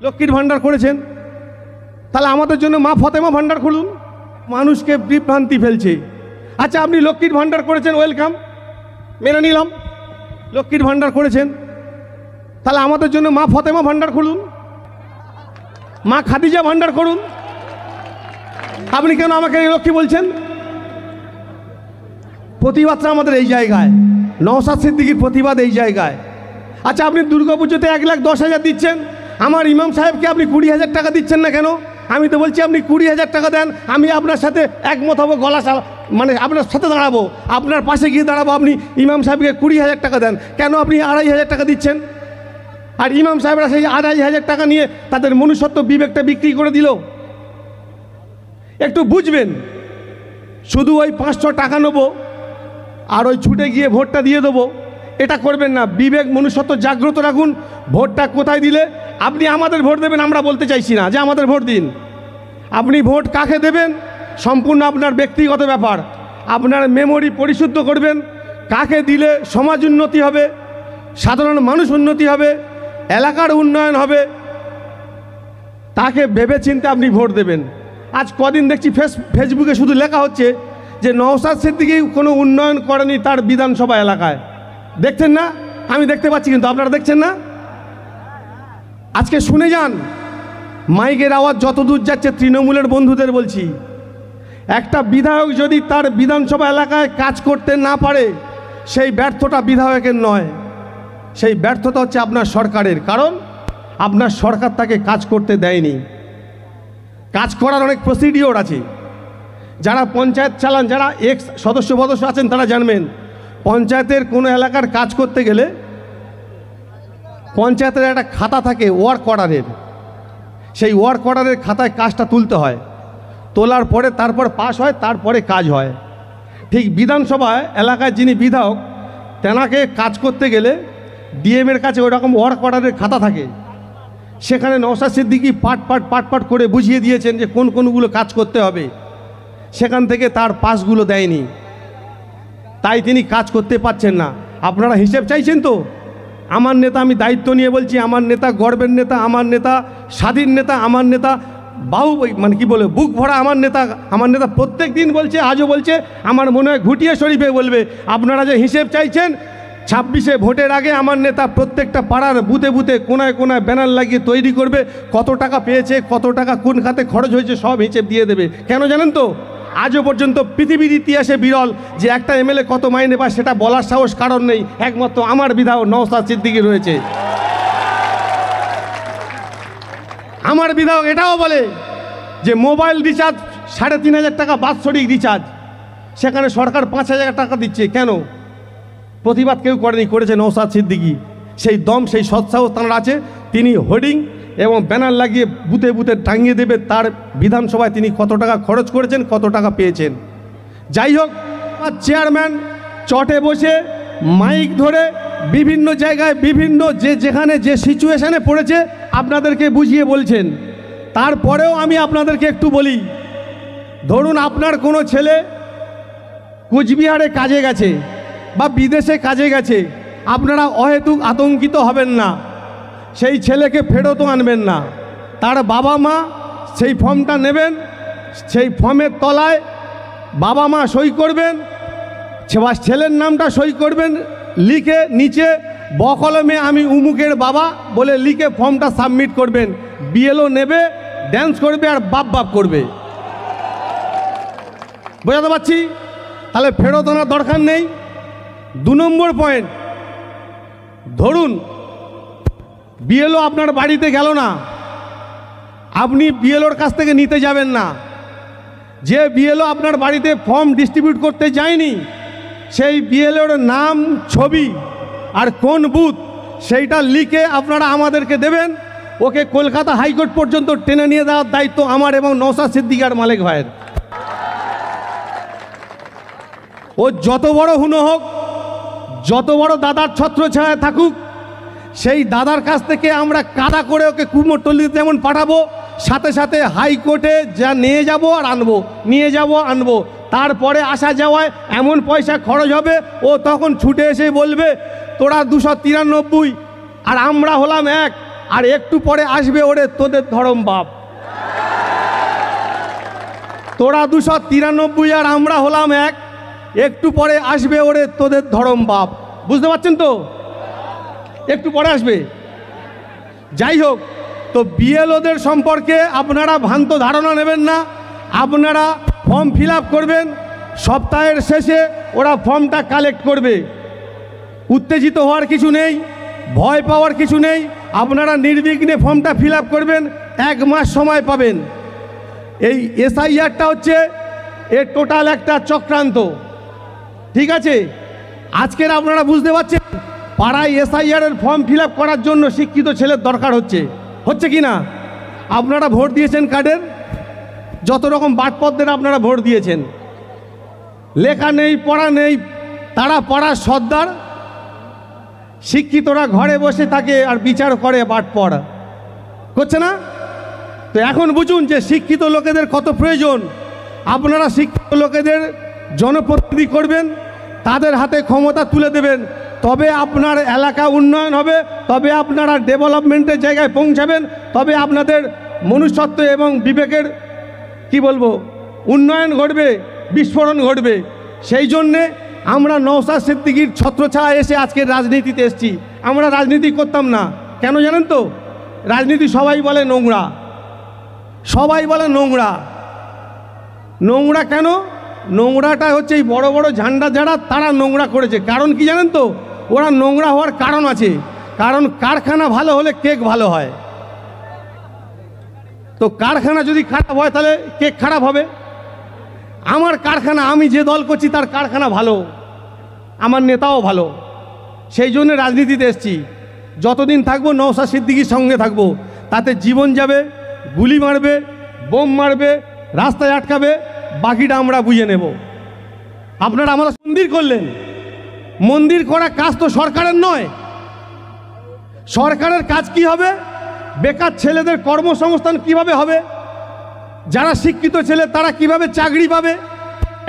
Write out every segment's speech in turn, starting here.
লক্ষ্মীর ভান্ডার করেছেন, তাহলে আমাদের জন্য মা ফতেমা ভান্ডার খুলুন। মানুষকে বিভ্রান্তি ফেলছে। আচ্ছা, আপনি লক্ষ্মীর ভান্ডার করেছেন, ওয়েলকাম, মেনে নিলাম। লক্ষ্মীর ভান্ডার করেছেন, তাহলে আমাদের জন্য মা ফতেমা ভান্ডার খুলুন, মা খাদিজা ভান্ডার করুন। আপনি কেন আমাকে লক্ষ্মী বলছেন? প্রতিবাদটা আমাদের এই জায়গায়, নওশাদ সিদ্দিকীর প্রতিবাদ এই জায়গায়। আচ্ছা, আপনি দুর্গাপুজোতে 1,10,000 দিচ্ছেন, আমার ইমাম সাহেবকে আপনি 20,000 টাকা দিচ্ছেন না কেন? আমি তো বলছি আপনি 20,000 টাকা দেন, আমি আপনার সাথে একমত হবো, মানে আপনার সাথে দাঁড়াবো, আপনার পাশে গিয়ে দাঁড়াবো। আপনি ইমাম সাহেবকে 20,000 টাকা দেন, কেন আপনি 2,500 টাকা দিচ্ছেন? আর ইমাম সাহেবরা সেই 2,500 টাকা নিয়ে তাদের মনুষ্যত্ব বিবেকটা বিক্রি করে দিল। একটু বুঝবেন, শুধু ওই 500 টাকা নেবো আর ওই ছুটে গিয়ে ভোটটা দিয়ে দেবো, এটা করবেন না। বিবেক মনুষ্যত্ব জাগ্রত রাখুন। ভোটটা কোথায় দিলে আপনি আমাদের ভোট দেবেন আমরা বলতে চাইছি না যে আমাদের ভোট দিন। আপনি ভোট কাকে দেবেন সম্পূর্ণ আপনার ব্যক্তিগত ব্যাপার। আপনার মেমোরি পরিশুদ্ধ করবেন, কাকে দিলে সমাজ উন্নতি হবে, সাধারণ মানুষ উন্নতি হবে, এলাকার উন্নয়ন হবে, তাকে ভেবেচিন্তে আপনি ভোট দেবেন। আজ কদিন দেখছি ফেসবুকে শুধু লেখা হচ্ছে যে নওশাদ সিদ্দিকী কোনো উন্নয়ন করেনি তার বিধানসভা এলাকায়। দেখছেন না? আমি দেখতে পাচ্ছি, কিন্তু আপনারা দেখছেন না। আজকে শুনে যান, মাইকের আওয়াজ যত দূর যাচ্ছে, তৃণমূলের বন্ধুদের বলছি, একটা বিধায়ক যদি তার বিধানসভা এলাকায় কাজ করতে না পারে, সেই ব্যর্থতা বিধায়কের নয়, সেই ব্যর্থতা হচ্ছে আপনার সরকারের। কারণ আপনার সরকার তাকে কাজ করতে দেয়নি। কাজ করার অনেক প্রসিডিওর আছে। যারা পঞ্চায়েত চালান, যারা এক্স সদস্য আছেন, তারা জানবেন, পঞ্চায়েতের কোনো এলাকার কাজ করতে গেলে পঞ্চায়েতের একটা খাতা থাকে ওয়ার্ক অর্ডারের। সেই ওয়ার্ক অর্ডারের খাতায় কাজটা তুলতে হয়, তোলার পরে তারপর পাস হয়, তারপরে কাজ হয়। ঠিক বিধানসভায় এলাকায় যিনি বিধায়ক, তেনাকে কাজ করতে গেলে ডিএমের কাছে ওই রকম ওয়ার্ক অর্ডারের খাতা থাকে। সেখানে নওশাদ সিদ্দিকী পাট করে বুঝিয়ে দিয়েছেন যে কোন কোনগুলো কাজ করতে হবে। সেখান থেকে তার পাসগুলো দেয়নি, তাই তিনি কাজ করতে পারছেন না। আপনারা হিসেব চাইছেন তো? আমার নেতা, আমি দায়িত্ব নিয়ে বলছি, আমার নেতা গর্বের নেতা, আমার নেতা স্বাধীন নেতা, আমার নেতা মানে কি বলে বুক ভরা আমার নেতা প্রত্যেক দিন বলছে, আজও বলছে, আমার মনে হয় ঘুটিয়ে শরীফে বলবে। আপনারা যে হিসেব চাইছেন, 26শে ভোটের আগে আমার নেতা প্রত্যেকটা পাড়ার বুথে বুথে কোনায় কোনায় ব্যানার লাগিয়ে তৈরি করবে, কত টাকা পেয়েছে, কত টাকা কোন খাতে খরচ হয়েছে, সব হিসেব দিয়ে দেবে। কেন জানেন তো? আজও পর্যন্ত পৃথিবীর ইতিহাসে বিরল যে একটা এমএলএ কত মাইনে পায় সেটা বলার সাহস কারণ নেই, একমাত্র আমার বিধায়ক নওশাদ সিদ্দিকী রয়েছে। আমার বিধায়ক এটাও বলে যে মোবাইল রিচার্জ 3,500 টাকা বাৎসরিক রিচার্জ, সেখানে সরকার 5,000 টাকা দিচ্ছে। কেন? প্রতিবাদ কেউ করেনি, করেছে নওশাদ সিদ্দিকী। সেই দম, সেই সৎসাহস তাঁর আছে। তিনি হোর্ডিং এবং ব্যানার লাগিয়ে বুথে বুথে টাঙিয়ে দেবে তার বিধানসভায় তিনি কত টাকা খরচ করেছেন, কত টাকা পেয়েছেন। যাই হোক, চেয়ারম্যান চটে বসে মাইক ধরে বিভিন্ন জায়গায় বিভিন্ন যেখানে যে সিচুয়েশানে পড়েছে আপনাদেরকে বুঝিয়ে বলছেন। তারপরেও আমি আপনাদেরকে একটু বলি, ধরুন আপনার কোনো ছেলে কোচবিহারে কাজে গেছে বা বিদেশে কাজে গেছে, আপনারা অহেতুক আতঙ্কিত হবেন না। সেই ছেলেকে ফেরতও আনবেন না। তার বাবা মা সেই ফর্মটা নেবেন, সেই ফর্মের তলায় বাবা মা সই করবেন, ছেলের নামটা সই করবেন, লিখে নিচে বকলমে আমি উমুকের বাবা বলে লিখে ফর্মটা সাবমিট করবেন। বিএলও নেবে, ড্যান্স করবে আর বাপ করবে। বোঝাতে পারছি? তাহলে ফেরত আনার দরকার নেই। 2 নম্বর পয়েন্ট, ধরুন বিএলও আপনার বাড়িতে গেল না, আপনি বিএলওর কাছ থেকে নিতে যাবেন না। যে বিএলও আপনার বাড়িতে ফর্ম ডিস্ট্রিবিউট করতে যায়নি, সেই বিএলওর নাম, ছবি আর কোন বুথ সেইটা লিখে আপনারা আমাদেরকে দেবেন। ওকে কলকাতা হাইকোর্ট পর্যন্ত টেনে নিয়ে দেওয়ার দায়িত্ব আমার এবং নওশাদ সিদ্দিকী আর মালেক ভাইয়ের। ও যত বড় হুনো হোক, যত বড় দাদার ছত্রছায়ায় থাকুক, সেই দাদার কাছ থেকে আমরা কাদা করে ওকে কুমোরটুলিতে যেমন পাঠাবো, সাথে সাথে হাইকোর্টে যা নিয়ে যাব আর আনবো, নিয়ে যাব আনবো। তারপরে আসা যাওয়ায় এমন পয়সা খরচ হবে, ও তখন ছুটে এসে বলবে তোরা 293 আর আমরা হলাম 1। আর একটু পরে আসবে ওরে তোদের ধরম বাপ। তোরা 293 আর আমরা হলাম এক, একটু পরে আসবে ওরে তোদের ধরম বাপ। বুঝতে পারছেন তো? একটু পরে আসবে। যাই হোক, তো বিএলওদের সম্পর্কে আপনারা ভ্রান্ত ধারণা নেবেন না। আপনারা ফর্ম ফিল আপ করবেন, সপ্তাহের শেষে ওরা ফর্মটা কালেক্ট করবে। উত্তেজিত হওয়ার কিছু নেই, ভয় পাওয়ার কিছু নেই। আপনারা নির্বিঘ্নে ফর্মটা ফিল আপ করবেন, 1 মাস সময় পাবেন। এই এসআইআরটা হচ্ছে এর টোটাল একটা চক্রান্ত, ঠিক আছে? আজকের আপনারা বুঝতে পারছেন পাড়ায় এসআইআরের ফর্ম ফিল আপ করার জন্য শিক্ষিত ছেলের দরকার হচ্ছে কি না? আপনারা ভোট দিয়েছেন কার্ডের, যত রকম বাটপথদের আপনারা ভোট দিয়েছেন, লেখা নেই পড়া নেই, তারা পড়ার সর্দার, শিক্ষিতরা ঘরে বসে থাকে আর বিচার করে বাটপড় করছে না? তো এখন বুঝুন যে শিক্ষিত লোকেদের কত প্রয়োজন। আপনারা শিক্ষিত লোকেদের জনপ্রতিনিধি করবেন, তাদের হাতে ক্ষমতা তুলে দেবেন, তবে আপনার এলাকা উন্নয়ন হবে, তবে আপনারা ডেভেলপমেন্টের জায়গায় পৌঁছাবেন, তবে আপনাদের মনুষ্যত্ব এবং বিবেকের কি বলবো উন্নয়ন ঘটবে, বিস্ফোরণ ঘটবে। সেই জন্যে আমরা নওশাদ সিদ্দিকীর ছত্রছায়া এসে আজকে রাজনীতিতে এসেছি। আমরা রাজনীতি করতাম না, কেন জানেন তো? রাজনীতি সবাই বলে নোংরা, সবাই বলে নোংরা। নোংরা কেন? নোংরাটা হচ্ছে এই বড় বড় ঝান্ডা যারা, তারা নোংরা করেছে। কারণ কি জানেন তো? ওরা নোংরা হওয়ার কারণ আছে, কারণ কারখানা ভালো হলে কেক ভালো হয়। তো কারখানা যদি খারাপ হয় তাহলে কেক খারাপ হবে। আমার কারখানা, আমি যে দল করছি তার কারখানা ভালো, আমার নেতাও ভালো। সেই জন্য রাজনীতিতে এসেছি। যতদিন থাকবো নওশাদ সিদ্দিকীর সঙ্গে থাকবো। তাতে জীবন যাবে, গুলি মারবে, বোম মারবে, রাস্তায় আটকাবে, বাকিটা আমরা বুঝে নেব। আপনারা আমাদের মন্দির করলেন, মন্দির করা কাজ তো সরকারের নয়। সরকারের কাজ কি হবে? বেকার ছেলেদের কর্মসংস্থান কিভাবে হবে, যারা শিক্ষিত ছেলে তারা কিভাবে চাকরি পাবে,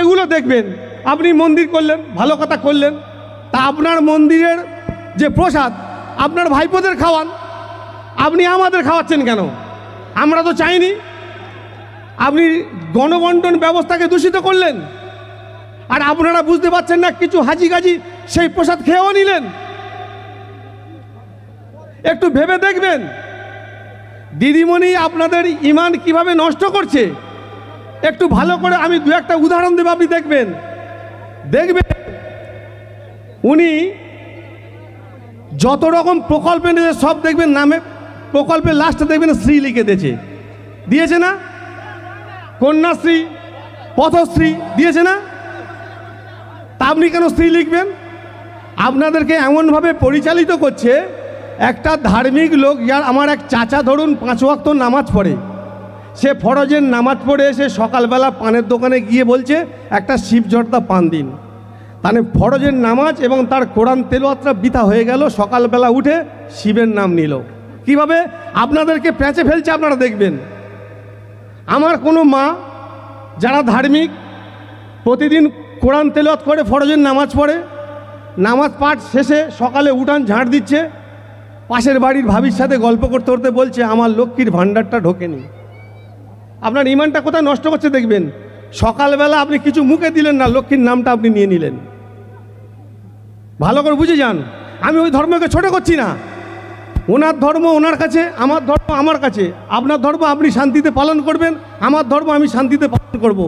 এগুলো দেখবেন। আপনি মন্দির করলেন, ভালো কথা করলেন, তা আপনার মন্দিরের যে প্রসাদ আপনার ভাইপোদের খাওয়ান, আপনি আমাদের খাওয়াচ্ছেন কেন? আমরা তো চাইনি। আপনি গণবন্টন ব্যবস্থাকে দূষিত করলেন, আর আপনারা বুঝতে পারছেন না, কিছু হাজি গাজি সেই প্রসাদ খেয়েও নিলেন। একটু ভেবে দেখবেন দিদিমণি আপনাদের ইমান কিভাবে নষ্ট করছে। একটু ভালো করে আমি 2-1টা উদাহরণ দেব, আপনি দেখবেন। উনি যত রকম প্রকল্প নিয়েছে সব দেখবেন নামে, প্রকল্পের লাস্টে দেখবেন শ্রী লিখে দিয়েছে না? কন্যাশ্রী, পথশ্রী দিয়েছে না? তা আপনি কেন শ্রী লিখবেন? আপনাদেরকে এমনভাবে পরিচালিত করছে একটা ধার্মিক লোক। যার আমার এক চাচা ধরুন 5 ওয়াক্ত নামাজ পড়ে, সে ফরজের নামাজ পড়ে এসে সকালবেলা পানের দোকানে গিয়ে বলছে একটা শিব জর্দা পান দিন। তাহলে ফরজের নামাজ এবং তার কোরআন তেলাওয়াতটা বৃথা হয়ে গেল। সকালবেলা উঠে শিবের নাম নিল। কিভাবে আপনাদেরকে প্যাঁচে ফেলছে আপনারা দেখবেন। আমার কোনো মা যারা ধার্মিক, প্রতিদিন কোরআন তেলাওয়াত করে, ফরজের নামাজ পড়ে, নামাজ পাঠ শেষে সকালে উঠান ঝাড় দিচ্ছে, পাশের বাড়ির ভাবির সাথে গল্প করতে করতে বলছে আমার লক্ষ্মীর ভাণ্ডারটা ঢোকেনি। আপনার ইমানটা কোথায় নষ্ট করছে দেখবেন। সকালবেলা আপনি কিছু মুখে দিলেন না, লক্ষ্মীর নামটা আপনি নিয়ে নিলেন। ভালো করে বুঝে যান, আমি ওই ধর্মকে ছোট করছি না। ওনার ধর্ম ওনার কাছে, আমার ধর্ম আমার কাছে। আপনার ধর্ম আপনি শান্তিতে পালন করবেন, আমার ধর্ম আমি শান্তিতে পালন করব।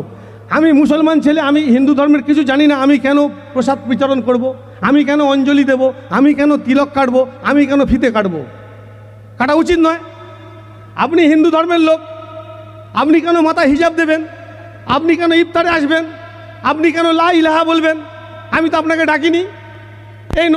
আমি মুসলমান ছেলে, আমি হিন্দু ধর্মের কিছু জানি না। আমি কেন প্রসাদ বিতরণ করব? আমি কেন অঞ্জলি দেব? আমি কেন তিলক কাটবো? আমি কেন ফিতে কাটবো? কাটা উচিত নয়। আপনি হিন্দু ধর্মের লোক, আপনি কেন মাথায় হিজাব দেবেন? আপনি কেন ইফতারে আসবেন? আপনি কেন লা ইলাহা বলবেন? আমি তো আপনাকে ডাকিনি। এই